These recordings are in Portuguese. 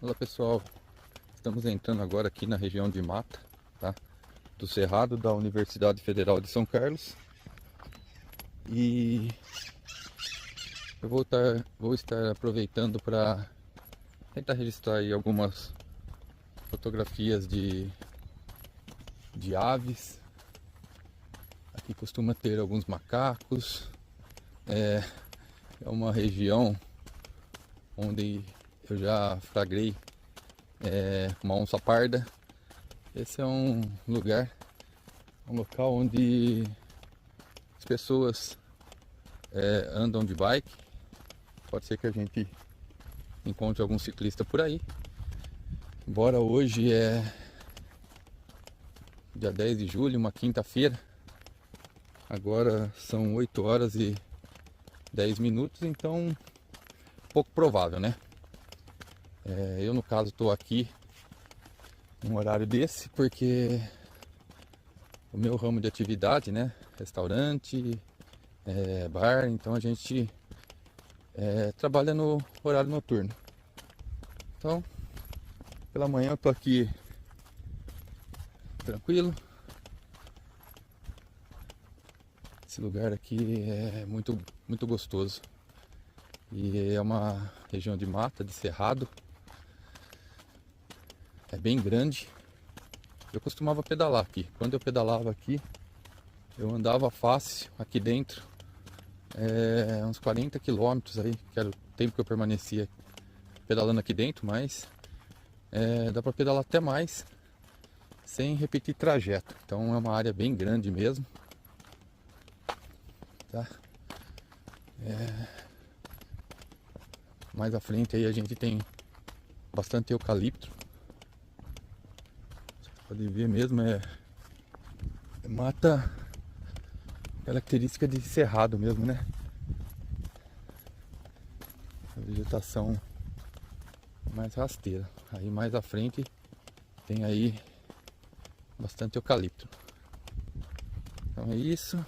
Olá pessoal, estamos entrando agora aqui na região de mata, tá? Do Cerrado da Universidade Federal de São Carlos. E eu vou estar aproveitando para tentar registrar aí algumas fotografias de aves. Aqui costuma ter alguns macacos. É uma região onde eu já flagrei uma onça parda. Esse é um local onde as pessoas andam de bike. Pode ser que a gente encontre algum ciclista por aí. Embora hoje é dia 10 de julho, uma quinta-feira. Agora são 8 horas e 10 minutos, então pouco provável, né? Eu no caso estou aqui num horário desse porque o meu ramo de atividade, né? Restaurante, bar, então a gente trabalha no horário noturno. Então, pela manhã eu tô aqui tranquilo. Esse lugar aqui é muito gostoso. E é uma região de mata, de cerrado. É bem grande. Eu costumava pedalar aqui. Quando eu pedalava aqui, eu andava fácil aqui dentro. Uns 40 quilômetros aí, que era o tempo que eu permanecia pedalando aqui dentro, mas dá para pedalar até mais sem repetir trajeto. Então é uma área bem grande mesmo, tá? Mais à frente aí a gente tem bastante eucalipto. Você pode ver mesmo, é mata característica de cerrado mesmo, né? A vegetação mais rasteira. Aí mais à frente tem aí bastante eucalipto. Então é isso.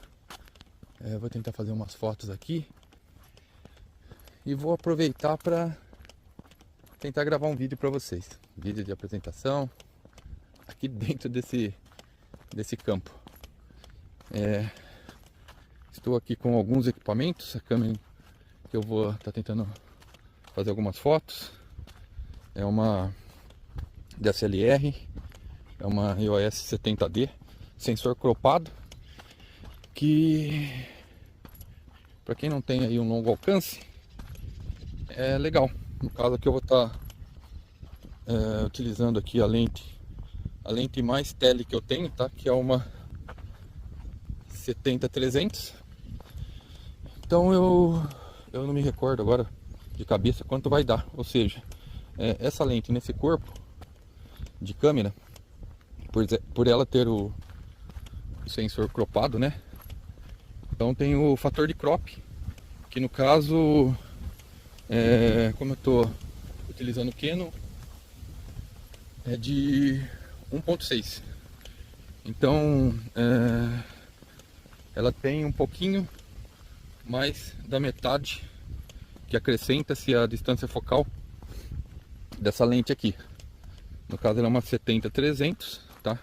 Eu vou tentar fazer umas fotos aqui e vou aproveitar para tentar gravar um vídeo para vocês. Vídeo de apresentação aqui dentro desse campo. Estou aqui com alguns equipamentos, a câmera que eu vou estar tentando fazer algumas fotos. É uma DSLR, é uma EOS 70D, sensor cropado, que para quem não tem aí um longo alcance, é legal. No caso aqui eu vou estar utilizando aqui a lente mais tele que eu tenho, tá? Que é uma 70-300. Então eu não me recordo agora de cabeça quanto vai dar. Ou seja, essa lente nesse corpo de câmera, por ela ter o sensor cropado, né? Então tem o fator de crop, que no caso, como eu estou utilizando o Canon, é de 1.6. Então ela tem um pouquinho mais da metade que acrescenta-se a distância focal dessa lente aqui. No caso ela é uma 70-300, tá?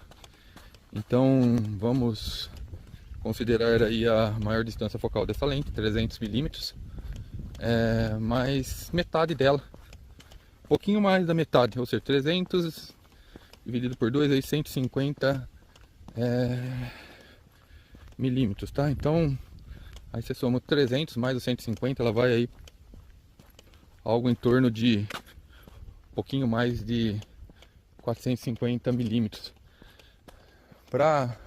Então vamos considerar aí a maior distância focal dessa lente, 300 milímetros, mais metade dela, um pouquinho mais da metade, ou seja, 300 dividido por 2 aí 150 milímetros, tá? Então aí você soma 300 mais os 150, ela vai aí algo em torno de um pouquinho mais de 450 milímetros. Para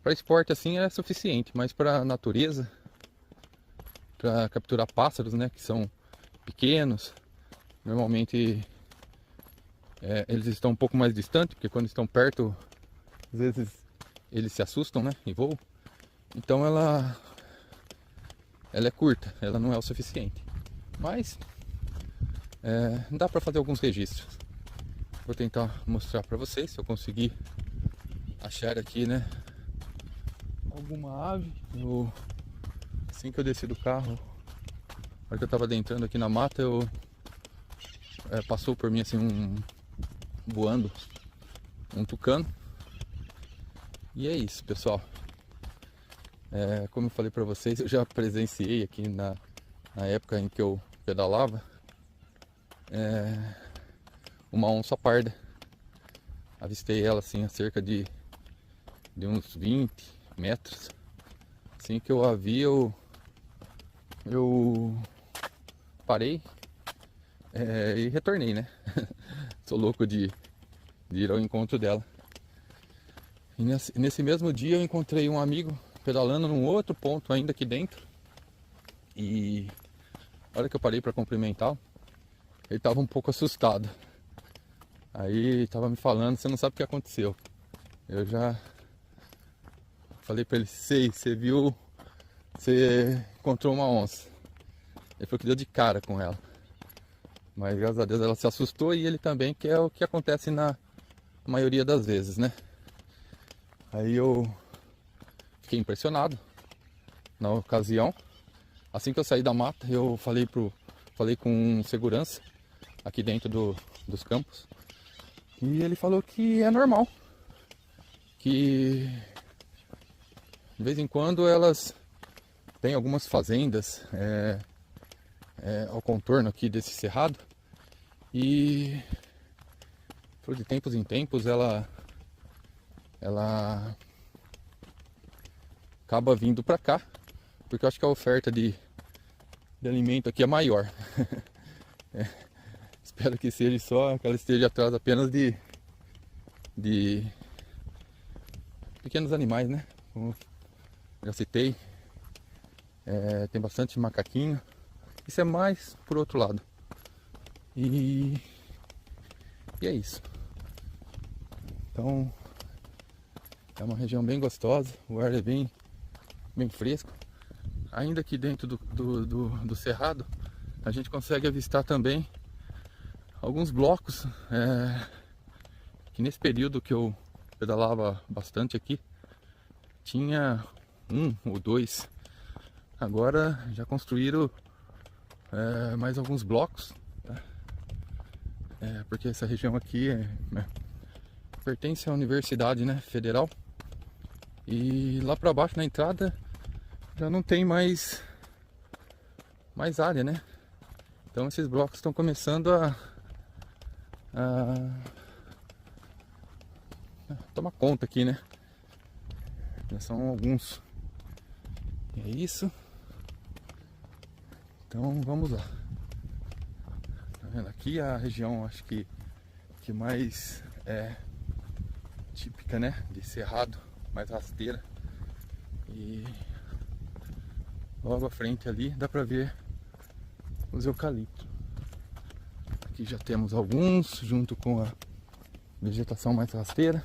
esporte assim é suficiente, mas para natureza, para capturar pássaros, né, que são pequenos, normalmente eles estão um pouco mais distantes, porque quando estão perto, às vezes eles se assustam, né, e voam. Então ela é curta, ela não é o suficiente, mas dá para fazer alguns registros. Vou tentar mostrar para vocês se eu conseguir achar aqui, né, alguma ave. Assim que eu desci do carro, na hora que eu estava adentrando aqui na mata, eu passou por mim assim voando um tucano. E é isso, pessoal. Como eu falei para vocês, eu já presenciei aqui na época em que eu pedalava uma onça parda. Avistei ela assim a cerca de uns 20 metros. Assim que eu a vi, eu parei e retornei, né? Sou louco de ir ao encontro dela. E nesse mesmo dia eu encontrei um amigo pedalando num outro ponto ainda aqui dentro. E a hora que eu parei para cumprimentá-lo, ele estava um pouco assustado. Aí estava me falando, você não sabe o que aconteceu. Eu já falei para ele, você viu, você encontrou uma onça. Ele falou que deu de cara com ela. Mas graças a Deus ela se assustou e ele também, que é o que acontece na maioria das vezes, né? Aí eu fiquei impressionado na ocasião. Assim que eu saí da mata, eu falei com um segurança aqui dentro dos campos. E ele falou que é normal. Que de vez em quando elas têm algumas fazendas ao contorno aqui desse cerrado. E de tempos em tempos ela acaba vindo para cá, porque eu acho que a oferta de alimento aqui é maior. Espero que seja só que ela esteja atrás apenas de pequenos animais, né? Como já citei, tem bastante macaquinho. Isso é mais por outro lado. E é isso. Então é uma região bem gostosa, o ar é bem fresco. Ainda aqui dentro do cerrado, a gente consegue avistar também alguns blocos, que nesse período que eu pedalava bastante aqui, tinha um ou dois. Agora já construíram mais alguns blocos, tá? Porque essa região aqui pertence à Universidade, né, Federal. E lá para baixo na entrada já não tem mais área, né? Então esses blocos estão começando a tomar conta aqui, né? Já são alguns. E é isso. Então vamos lá. Tá vendo? Aqui a região, acho que mais típica, né? De cerrado, mais rasteira. E logo à frente ali dá pra ver os eucaliptos. Aqui já temos alguns, junto com a vegetação mais rasteira.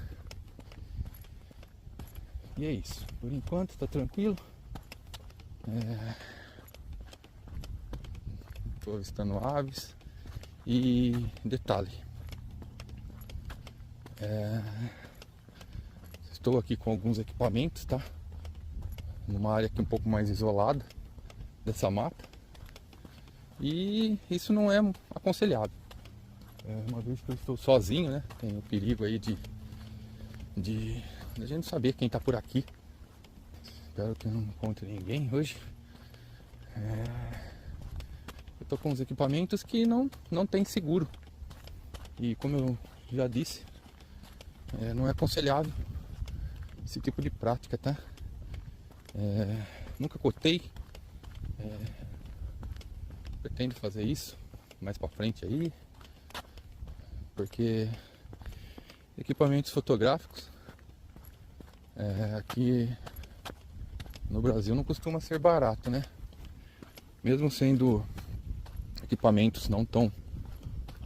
E é isso. Por enquanto tá tranquilo. Estou avistando aves. E detalhe, estou aqui com alguns equipamentos, tá? Numa área aqui um pouco mais isolada dessa mata. E isso não é aconselhável. Uma vez que eu estou sozinho, né? Tem o perigo aí de a gente não saber quem está por aqui. Espero que eu não encontre ninguém hoje. Eu tô com os equipamentos que não tem seguro. E como eu já disse, não é aconselhável esse tipo de prática, tá? Nunca cotei. Pretendo fazer isso mais pra frente aí. Porque equipamentos fotográficos aqui no Brasil não costuma ser barato, né? Mesmo sendo equipamentos não tão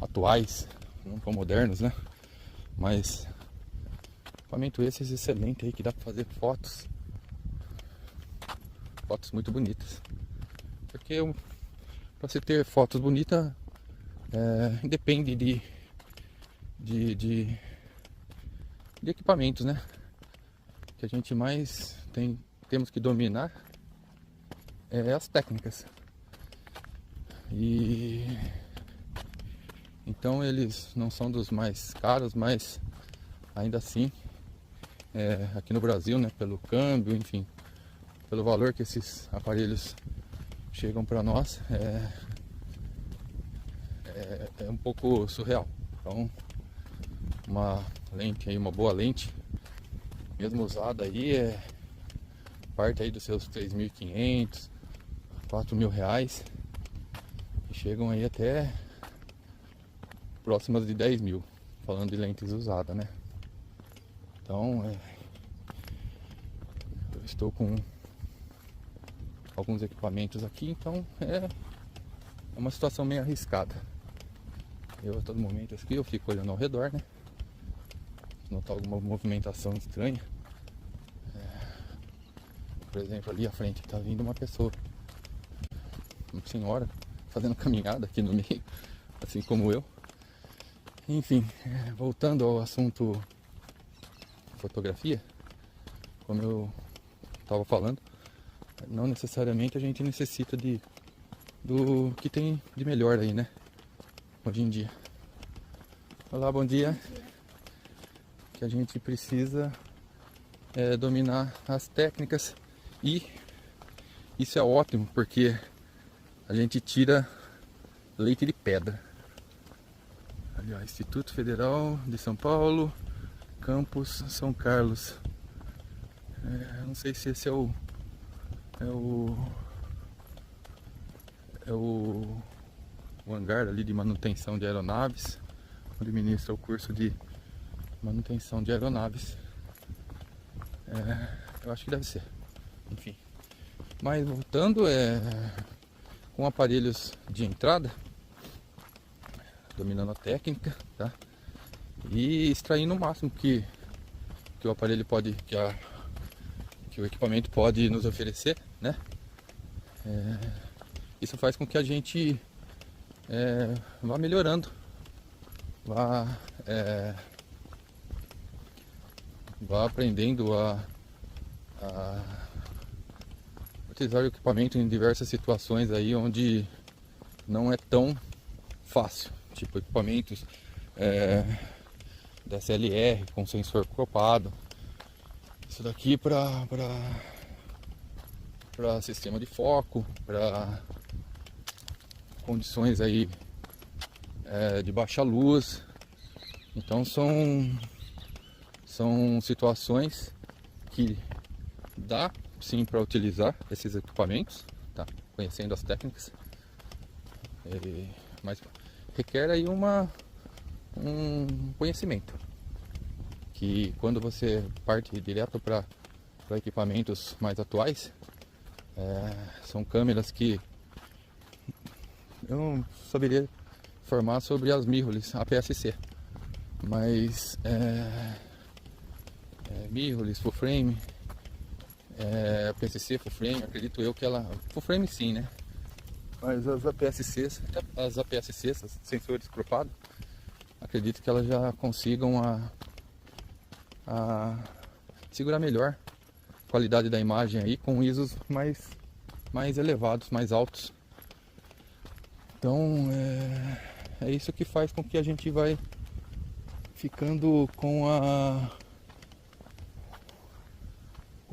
atuais, não tão modernos, né? Mas equipamento esses excelente aí que dá pra fazer fotos muito bonitas. Porque para se ter fotos bonitas depende de equipamentos, né? Que a gente mais temos que dominar as técnicas. E Então eles não são dos mais caros, mas ainda assim, aqui no Brasil, né, pelo câmbio, enfim, pelo valor que esses aparelhos chegam para nós, é um pouco surreal. Então, uma lente aí, uma boa lente, mesmo usada aí, parte aí dos seus 3.500, 4.000 reais, e chegam aí até próximas de 10.000, falando de lentes usadas, né? Então, eu estou com alguns equipamentos aqui, então é uma situação meio arriscada. Eu a todo momento aqui eu fico olhando ao redor, né? Se notar alguma movimentação estranha, por exemplo, ali à frente está vindo uma pessoa, uma senhora, fazendo caminhada aqui no meio, assim como eu. Enfim, voltando ao assunto fotografia, como eu estava falando, não necessariamente a gente necessita do que tem de melhor aí, né? Hoje em dia. Olá, bom dia. Que a gente precisa dominar as técnicas, e isso é ótimo porque a gente tira leite de pedra. Ali, ó, Instituto Federal de São Paulo, Campus São Carlos. Não sei se esse é o hangar ali de manutenção de aeronaves, onde ministra o curso de manutenção de aeronaves. Eu acho que deve ser. Enfim. Mas voltando, com aparelhos de entrada, dominando a técnica, tá? E extraindo o máximo que o aparelho pode, que o equipamento pode nos oferecer, né? Isso faz com que a gente vá melhorando, vá aprendendo a utilizar o equipamento em diversas situações aí onde não é tão fácil, tipo equipamentos da SLR com sensor cropado. Isso daqui para sistema de foco, para condições aí de baixa luz. Então são situações que dá sim para utilizar esses equipamentos, tá? Conhecendo as técnicas, mas requer aí um conhecimento, que quando você parte direto para equipamentos mais atuais, são câmeras que eu não saberia informar sobre as mirrorless APS-C, mas mirrorless, full frame, APS-C, full frame, acredito eu que ela, full frame sim, né? Mas as APS-Cs, sensores cropados, acredito que elas já consigam a segurar melhor a qualidade da imagem aí, com ISOs mais elevados, mais altos. Então é isso que faz com que a gente vai ficando com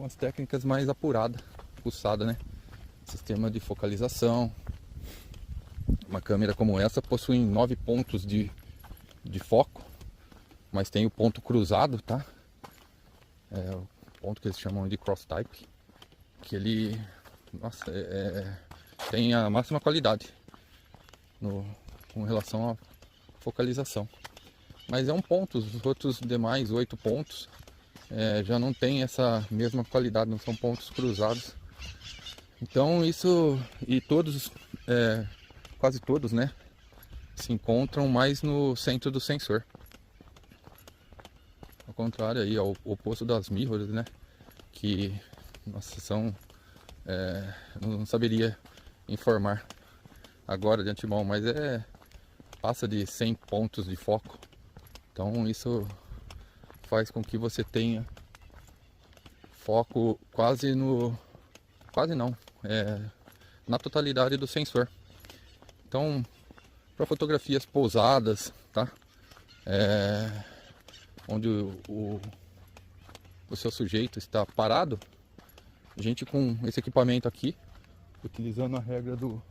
as técnicas mais apuradas, pulsada, né? Sistema de focalização. Uma câmera como essa possui 9 pontos de foco, mas tem o ponto cruzado, tá? O ponto que eles chamam de cross type, que ele, nossa, tem a máxima qualidade com relação à focalização. Mas é um ponto, os outros demais 8 pontos já não tem essa mesma qualidade, não são pontos cruzados. Então isso, e todos, quase todos, né, se encontram mais no centro do sensor. Ao contrário aí, ao oposto das mirrors, né, que, nossa, são, não saberia informar agora de antemão, mas passa de 100 pontos de foco. Então isso faz com que você tenha foco quase não, na totalidade do sensor. Então, para fotografias pousadas, tá? Onde o seu sujeito está parado, a gente com esse equipamento aqui, utilizando a regra do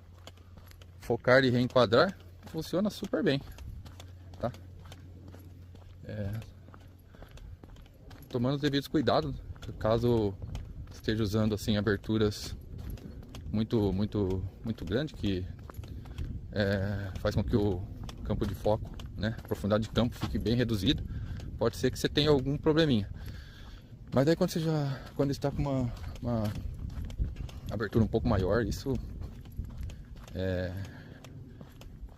focar e reenquadrar, funciona super bem, tá? Tomando os devidos cuidados, caso esteja usando assim aberturas muito grande, que faz com que o campo de foco, né, a profundidade de campo fique bem reduzida, pode ser que você tenha algum probleminha. Mas daí quando está com uma abertura um pouco maior, isso é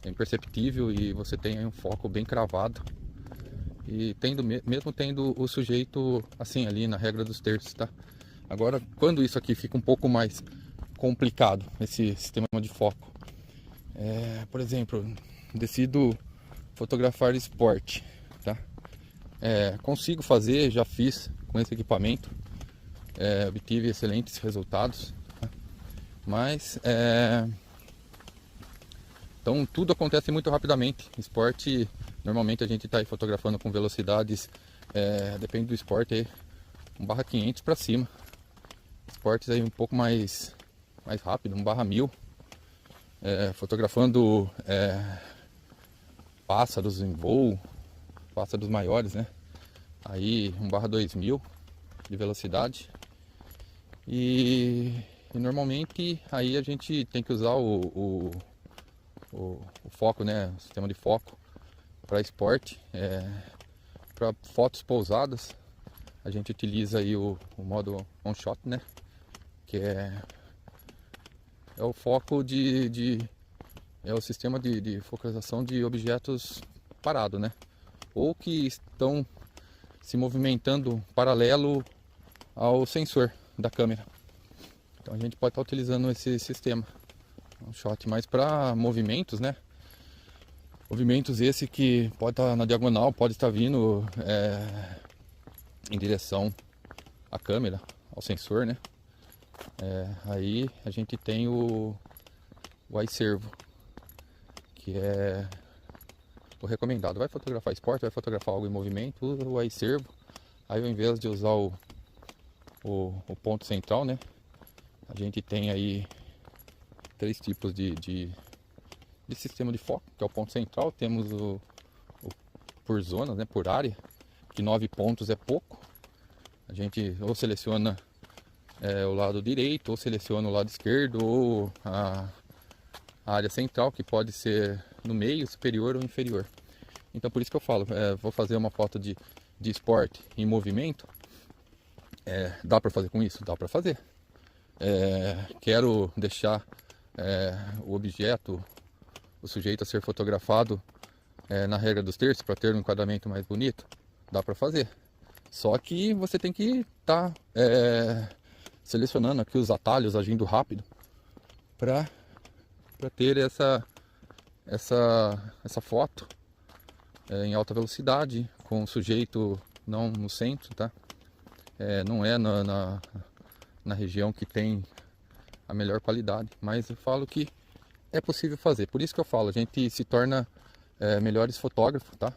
imperceptível e você tem aí um foco bem cravado. E mesmo tendo o sujeito assim ali na regra dos terços, tá? Agora, quando isso aqui fica um pouco mais complicado, esse sistema de foco, por exemplo, decido fotografar esporte, tá? Consigo fazer, já fiz com esse equipamento, obtive excelentes resultados, tá? Mas então tudo acontece muito rapidamente. Esporte, normalmente a gente está aí fotografando com velocidades, depende do esporte, aí 1/500 para cima. Esportes aí um pouco mais rápido, 1/1000. Fotografando pássaros em voo, pássaros maiores, né? Aí 1/2000 de velocidade. E normalmente aí a gente tem que usar o foco, né? O sistema de foco para esporte. Para fotos pousadas, a gente utiliza aí o modo on shot, né? Que é o foco é o sistema de focalização de objetos parados, né? Ou que estão se movimentando paralelo ao sensor da câmera. Então a gente pode estar utilizando esse sistema on shot, mas para movimentos, né? Movimentos esse que pode estar na diagonal, pode estar vindo em direção à câmera, ao sensor, né? Aí a gente tem o iServo, que é o recomendado. Vai fotografar esporte, vai fotografar algo em movimento, usa o iServo. Aí ao invés de usar o ponto central, né? A gente tem aí 3 tipos de sistema de foco, que é o ponto central. Temos o por zonas, né? Por área, que 9 pontos é pouco. A gente ou seleciona o lado direito, ou seleciona o lado esquerdo, ou a área central, que pode ser no meio, superior ou inferior. Então por isso que eu falo, vou fazer uma foto de esporte em movimento, dá para fazer com isso? Dá para fazer. Quero deixar o objeto, o sujeito a ser fotografado na regra dos terços para ter um enquadramento mais bonito? Dá para fazer. Só que você tem que estar selecionando aqui os atalhos, agindo rápido para ter essa foto em alta velocidade, com o sujeito não no centro, tá? Não é na região que tem a melhor qualidade, mas eu falo que é possível fazer. Por isso que eu falo, a gente se torna melhores fotógrafos, tá?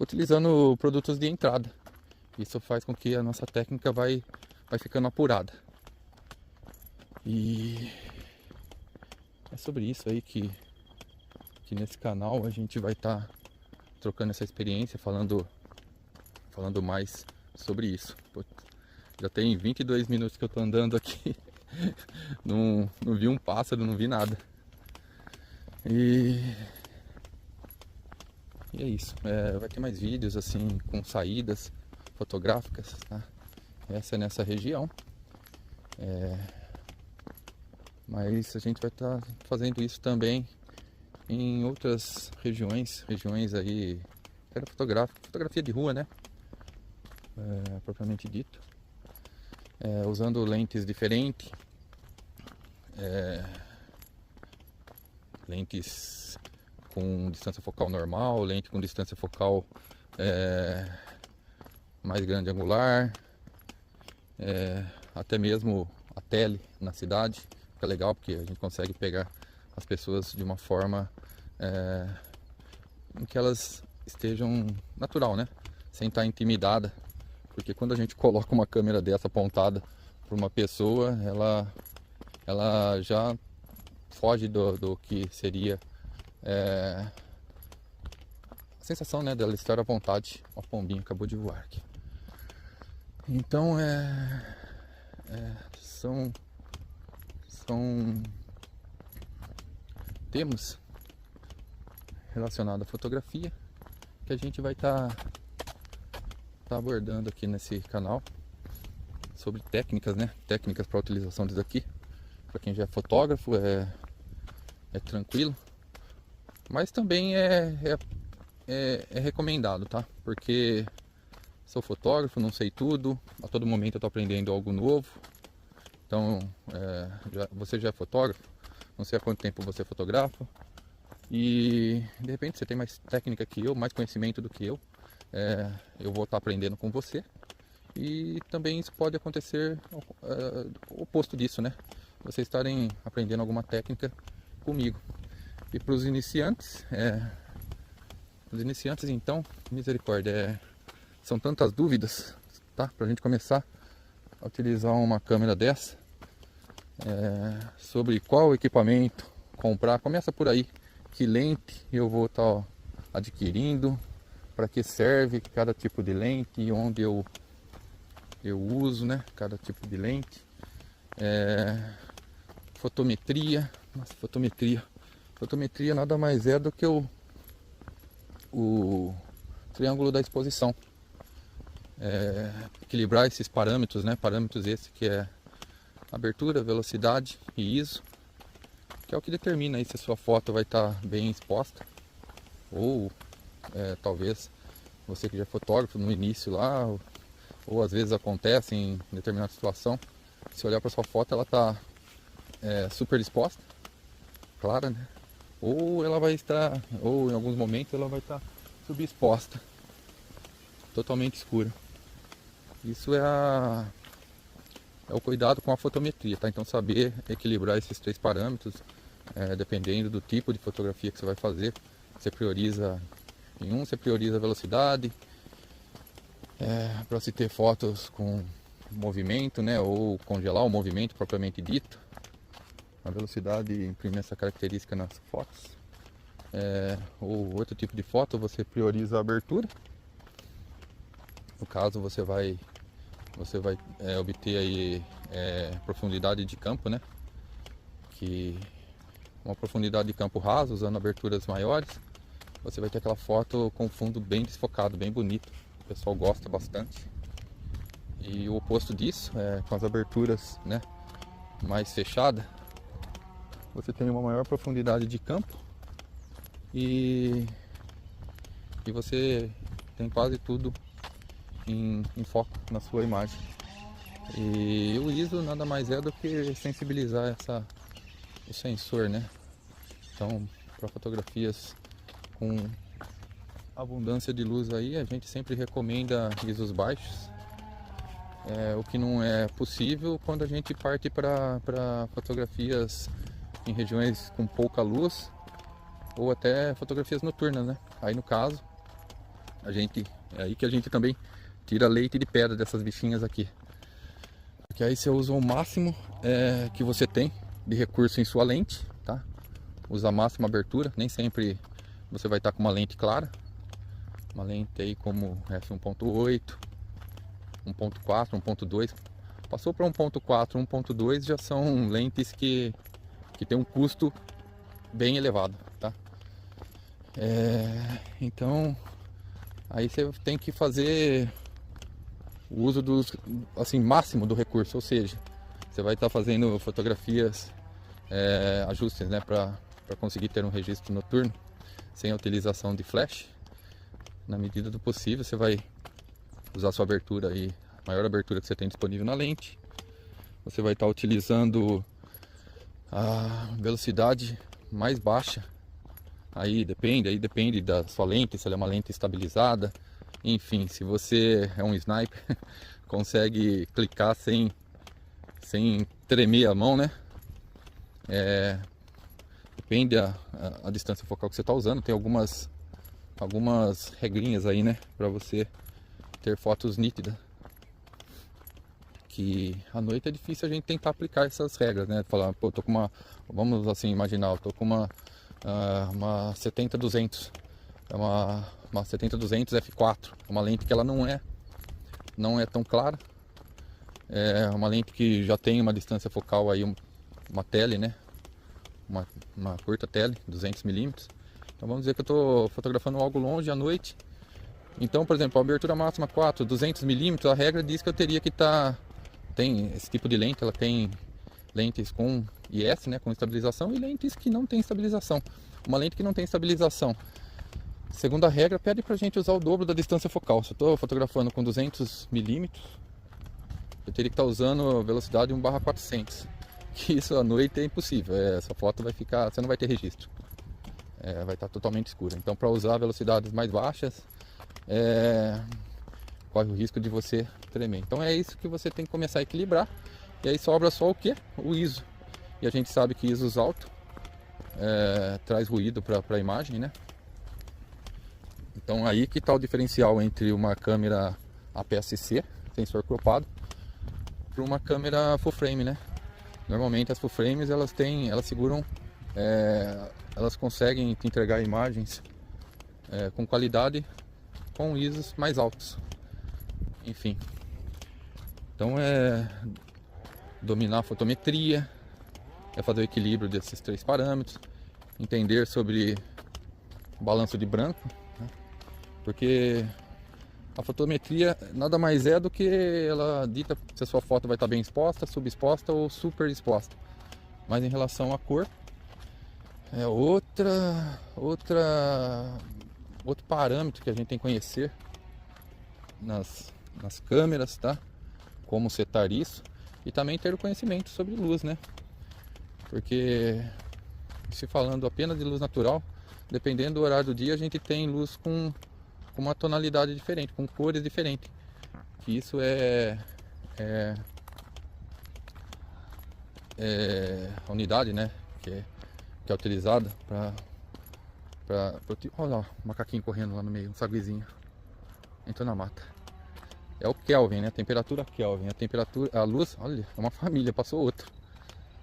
Utilizando produtos de entrada. Isso faz com que a nossa técnica vai ficando apurada. E é sobre isso aí que nesse canal a gente vai estar trocando essa experiência, falando mais sobre isso. Já tem 22 minutos que eu tô andando aqui, não vi um pássaro, não vi nada. E é isso. Vai ter mais vídeos assim com saídas fotográficas, tá? Essa é nessa região. Mas a gente vai estar fazendo isso também em outras regiões aí, fotografia de rua, né? Propriamente dito. Usando lentes diferentes, lentes com distância focal normal, lente com distância focal mais grande angular, até mesmo a tele na cidade. Fica legal porque a gente consegue pegar as pessoas de uma forma em que elas estejam natural, né? Sem estar intimidada, porque quando a gente coloca uma câmera dessa apontada para uma pessoa, ela já foge do que seria a sensação, né, dela estar à vontade. Ó, o pombinho acabou de voar aqui. Então são temas relacionados à fotografia que a gente vai estar abordando aqui nesse canal, sobre técnicas, né? Técnicas para utilização disso aqui. Para quem já é fotógrafo é tranquilo, mas também é recomendado, tá? Porque sou fotógrafo, não sei tudo, a todo momento eu estou aprendendo algo novo. Então, você já é fotógrafo, não sei há quanto tempo você fotografa, e de repente você tem mais técnica que eu, mais conhecimento do que eu. Eu vou estar aprendendo com você, e também isso pode acontecer o oposto disso, né? Vocês estarem aprendendo alguma técnica comigo. E para os iniciantes, então, misericórdia, são tantas dúvidas, tá? Para a gente começar a utilizar uma câmera dessa, sobre qual equipamento comprar. Começa por aí, que lente eu vou estar adquirindo, para que serve cada tipo de lente, onde eu uso, né? Cada tipo de lente. Fotometria. Nossa, fotometria nada mais é do que o triângulo da exposição. Equilibrar esses parâmetros, né? Parâmetros esse que é abertura, velocidade e ISO, que é o que determina aí se a sua foto vai estar bem exposta, ou talvez você que já é fotógrafo no início lá, ou às vezes acontece em determinada situação, se olhar para sua foto ela está super exposta, clara, né? Ou ela vai estar, ou em alguns momentos ela vai estar subexposta, totalmente escura. Isso é o cuidado com a fotometria, tá? Então saber equilibrar esses três parâmetros, dependendo do tipo de fotografia que você vai fazer. Você prioriza em um, você prioriza a velocidade, para se ter fotos com movimento, né? Ou congelar o movimento propriamente dito. A velocidade imprime essa característica nas fotos. Ou outro tipo de foto, você prioriza a abertura. No caso, você vai obter aí profundidade de campo, né? Que uma profundidade de campo raso, usando aberturas maiores, você vai ter aquela foto com fundo bem desfocado, bem bonito. O pessoal gosta bastante. E o oposto disso, com as aberturas, né, mais fechadas, você tem uma maior profundidade de campo e você tem quase tudo em foco na sua imagem. E o ISO nada mais é do que sensibilizar o sensor, né? Então, para fotografias com abundância de luz aí, a gente sempre recomenda ISOs baixos. O que não é possível quando a gente parte para fotografias em regiões com pouca luz, ou até fotografias noturnas, né? Aí no caso, é aí que a gente também tira leite de pedra dessas bichinhas aqui. Porque aí você usa o máximo que você tem de recurso em sua lente, tá? Usa a máxima abertura, nem sempre você vai estar com uma lente clara. Uma lente aí como f1.8, 1.4, 1.2. Passou para 1.4, 1.2 já são lentes que tem um custo bem elevado, tá? Então aí você tem que fazer o uso máximo do recurso, ou seja, você vai estar fazendo fotografias, ajustes, né, para conseguir ter um registro noturno sem a utilização de flash. Na medida do possível, você vai usar a sua abertura aí, a maior abertura que você tem disponível na lente. Você vai estar utilizando a velocidade mais baixa. Aí depende da sua lente, se ela é uma lente estabilizada. Enfim, se você é um sniper, consegue clicar sem tremer a mão, né? depende a distância focal que você está usando. Tem algumas regrinhas aí, né, para você ter fotos nítidas. Que à noite é difícil a gente tentar aplicar essas regras, né? Falar, pô, tô com uma, vamos assim imaginar, eu tô com uma 70-200, é uma 70-200 f4, uma lente que ela não é tão clara, é uma lente que já tem uma distância focal aí, uma tele, né? Uma curta tele, 200 mm. Então vamos dizer que eu tô fotografando algo longe à noite. Então, por exemplo, a abertura máxima 4, 200 mm, a regra diz que eu teria que estar... Tem esse tipo de lente, ela tem lentes com IS, né, com estabilização, e lentes que não tem estabilização. Uma lente que não tem estabilização, segundo a regra, pede pra gente usar o dobro da distância focal. Se eu estou fotografando com 200 mm, eu teria que estar usando velocidade 1/400. Que isso à noite é impossível, essa foto vai ficar, você não vai ter registro. Vai estar totalmente escura. Então, para usar velocidades mais baixas, corre o risco de você tremer. Então é isso que você tem que começar a equilibrar. E aí sobra só o que? O ISO. E a gente sabe que ISOs alto traz ruído para a imagem, né? Então aí que está o diferencial entre uma câmera APS-C, sensor cropado, para uma câmera full frame, né? Normalmente as full frames elas seguram, elas conseguem te entregar imagens com qualidade, com ISOs mais altos. Enfim, então dominar a fotometria, fazer o equilíbrio desses 3 parâmetros, entender sobre o balanço de branco, né? Porque a fotometria nada mais é do que ela dita se a sua foto vai estar bem exposta, subexposta ou super exposta. Mas em relação à cor, é outro parâmetro que a gente tem que conhecer nas câmeras, tá? Como setar isso, e também ter o conhecimento sobre luz, né? Porque se falando apenas de luz natural, dependendo do horário do dia, a gente tem luz com uma tonalidade diferente, com cores diferentes. Que isso é a unidade, né? Que é utilizada para olha lá, um macaquinho correndo lá no meio, um saguizinho. Entrou na mata. É o Kelvin, né? A temperatura Kelvin. A luz, olha, é uma família, passou outro.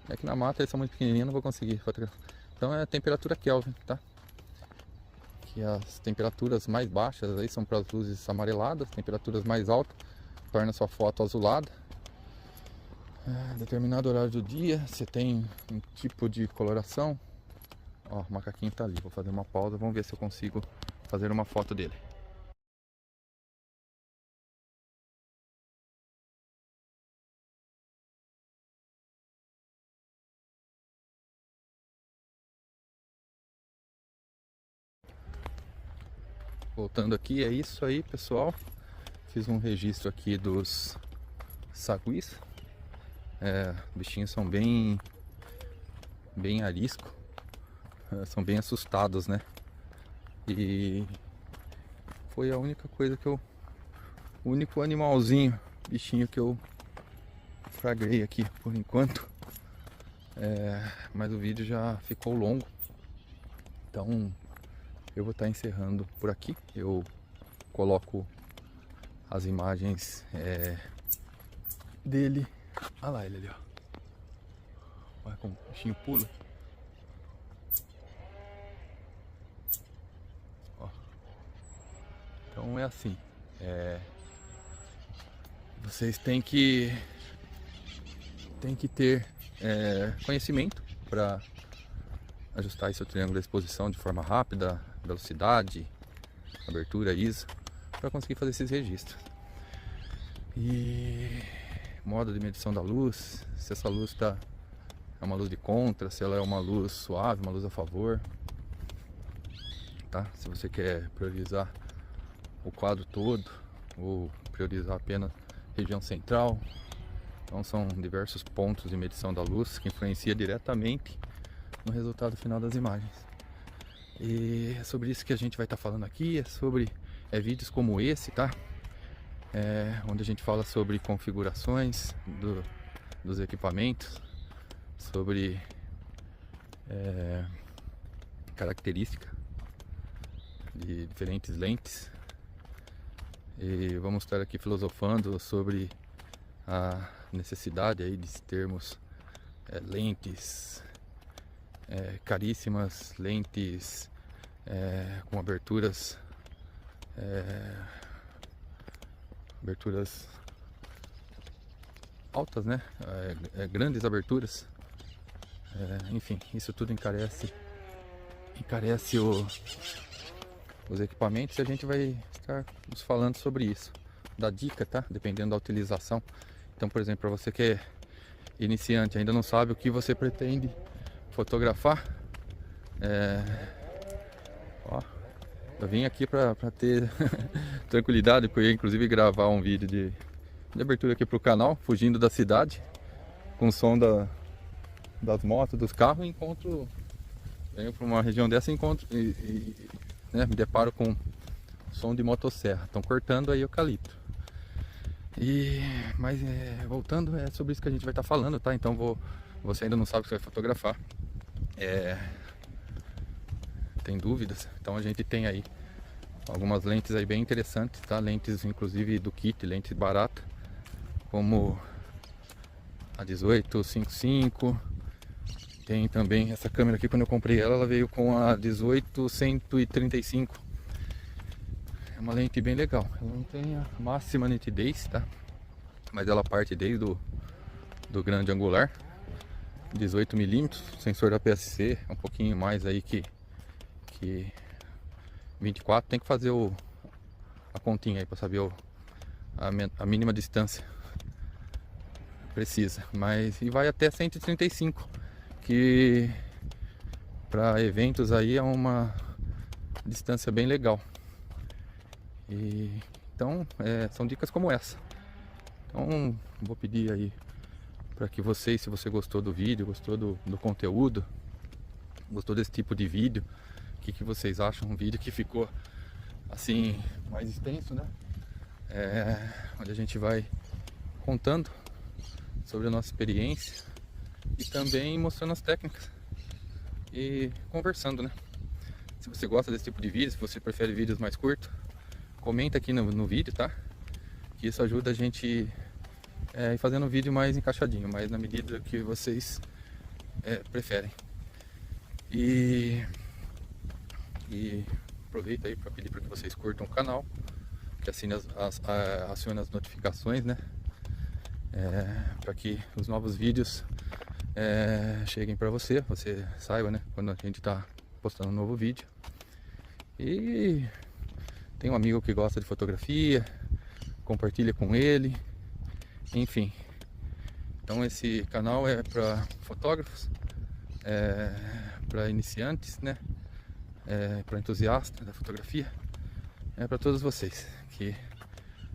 É que na mata eles são muito pequenininhos, não vou conseguir fotografar. Então é a temperatura Kelvin, tá? Que as temperaturas mais baixas aí são para as luzes amareladas, temperaturas mais altas torna sua foto azulada. Determinado horário do dia, você tem um tipo de coloração. Ó, o macaquinho tá ali. Vou fazer uma pausa, vamos ver se eu consigo fazer uma foto dele. Voltando aqui, é isso aí, pessoal. Fiz um registro aqui dos saguis. Bichinhos são bem arisco, são bem assustados, né? E foi a única coisa o único animalzinho, bichinho que eu fragrei aqui por enquanto. Mas o vídeo já ficou longo, então eu vou estar encerrando por aqui. Eu coloco as imagens dele. Olha lá ele ali, ó. Olha como o bichinho pula. Ó. Então é assim. Vocês têm que ter conhecimento para ajustar seu triângulo de exposição de forma rápida, velocidade, abertura, ISO, para conseguir fazer esses registros. E modo de medição da luz, se essa luz é uma luz de contra, se ela é uma luz suave, uma luz a favor, tá? Se você quer priorizar o quadro todo ou priorizar apenas região central. Então são diversos pontos de medição da luz que influencia diretamente no resultado final das imagens. E é sobre isso que a gente vai estar falando aqui, é sobre vídeos como esse, tá? Onde a gente fala sobre configurações dos equipamentos, sobre característica de diferentes lentes. E vamos estar aqui filosofando sobre a necessidade aí de termos lentes caríssimas, lentes com aberturas altas, né? Grandes aberturas. Enfim, isso tudo encarece os equipamentos, e a gente vai estar nos falando sobre isso, da dica, tá? Dependendo da utilização. Então, por exemplo, para você que é iniciante, ainda não sabe o que você pretende fotografar, eu vim aqui para ter tranquilidade, porque eu ia inclusive gravar um vídeo de abertura aqui para o canal, fugindo da cidade, com o som das motos, dos carros, venho para uma região dessa e encontro me deparo com som de motosserra. Estão cortando aí eucalipto. Mas voltando, é sobre isso que a gente vai estar falando, tá? Então você ainda não sabe o que você vai fotografar, tem dúvidas? Então a gente tem aí algumas lentes aí bem interessantes, tá? Lentes inclusive do kit, lentes baratas, como a 18-55. Tem também essa câmera aqui, quando eu comprei ela veio com a 18-135. É uma lente bem legal. Ela não tem a máxima nitidez, tá? Mas ela parte desde do grande angular, 18mm, sensor da APS-C, um pouquinho mais aí que 24. Tem que fazer a continha aí para saber a mínima distância precisa. E vai até 135, que para eventos aí é uma distância bem legal. Então são dicas como essa. Então vou pedir aí para que vocês, se você gostou do vídeo, gostou do conteúdo, gostou desse tipo de vídeo, o que vocês acham? Um vídeo que ficou assim mais extenso, né? Onde a gente vai contando sobre a nossa experiência e também mostrando as técnicas e conversando, né? Se você gosta desse tipo de vídeo, se você prefere vídeos mais curtos, comenta aqui no vídeo, tá? Que isso ajuda a gente ir fazendo um vídeo mais encaixadinho, mais na medida que vocês preferem. E aproveito aí para pedir para que vocês curtam o canal, que acione as notificações, né? Para que os novos vídeos cheguem para você saiba, né? Quando a gente está postando um novo vídeo. E tem um amigo que gosta de fotografia, compartilha com ele, enfim. Então esse canal é para fotógrafos, para iniciantes, né? Para entusiastas da fotografia, para todos vocês que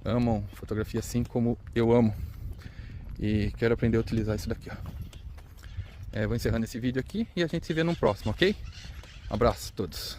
amam fotografia assim como eu amo e quero aprender a utilizar isso daqui, ó. Vou encerrando esse vídeo aqui e a gente se vê no próximo, ok? Abraço a todos.